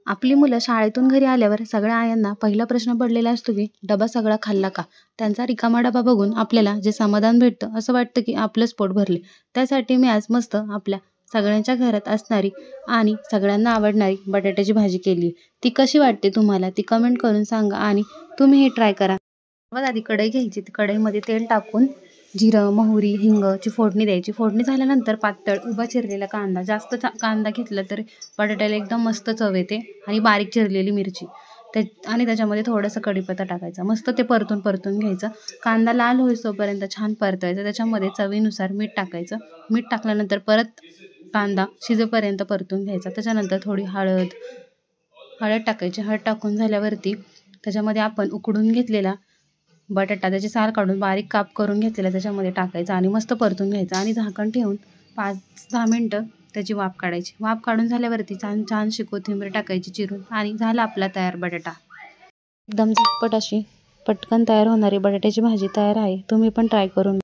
आपली मुलं शाळेतून घरी आल्यावर सगळ्या आयांना पहिला प्रश्न पडलेला असतो की डबा सगळा खाल्ला का? त्यांचा रिकामा डबा बघून आपल्याला जे समाधान भेटतं असं वाटतं की आपलंच पोट भरले. त्यासाठी मी आज मस्त आपल्या सगळ्यांच्या घरात असणारी आणि सगळ्यांना आवडणारी बटाट्याची भाजी केली. ती कशी वाटते तुम्हाला ती कमेंट करून सांगा आणि तुम्हीही ट्राय करा. सर्वात आधी कढई घ्यायची. ती कढईमध्ये तेल टाकून जिरं, मोहरी, हिंगची फोडणी द्यायची. फोडणी झाल्यानंतर पातळ उभा चिरलेला कांदा, जास्त कांदा घेतला तर बटाट्याला एकदम मस्त चव येते आणि बारीक चिरलेली मिरची आणि त्याच्यामध्ये थोडंसं कढीपत्ता टाकायचा. मस्त ते परतून घ्यायचं. कांदा लाल होईस्तोपर्यंत छान परतवायचा. त्याच्यामध्ये चवीनुसार मीठ टाकायचं. मीठ टाकल्यानंतर परत कांदा शिजेपर्यंत परतून घ्यायचा. त्याच्यानंतर थोडी हळद टाकायची. हळद टाकून झाल्यावरती त्याच्यामध्ये आपण उकडून घेतलेला बटाटा त्याची साल काढून बारीक काप करून घेतलेला त्याच्यामध्ये टाकायचा आणि मस्त परतून घ्यायचा आणि झाकण ठेवून 5-10 मिनटं त्याची वाफ काढायची. वाफ काढून झाल्यावरती छानशी कोथिंबीर टाकायची चिरून आणि झाला आपला तयार बटाटा. एकदम झटपट अशी पटकन तयार होणारी बटाट्याची भाजी तयार आहे. तुम्ही पण ट्राय करून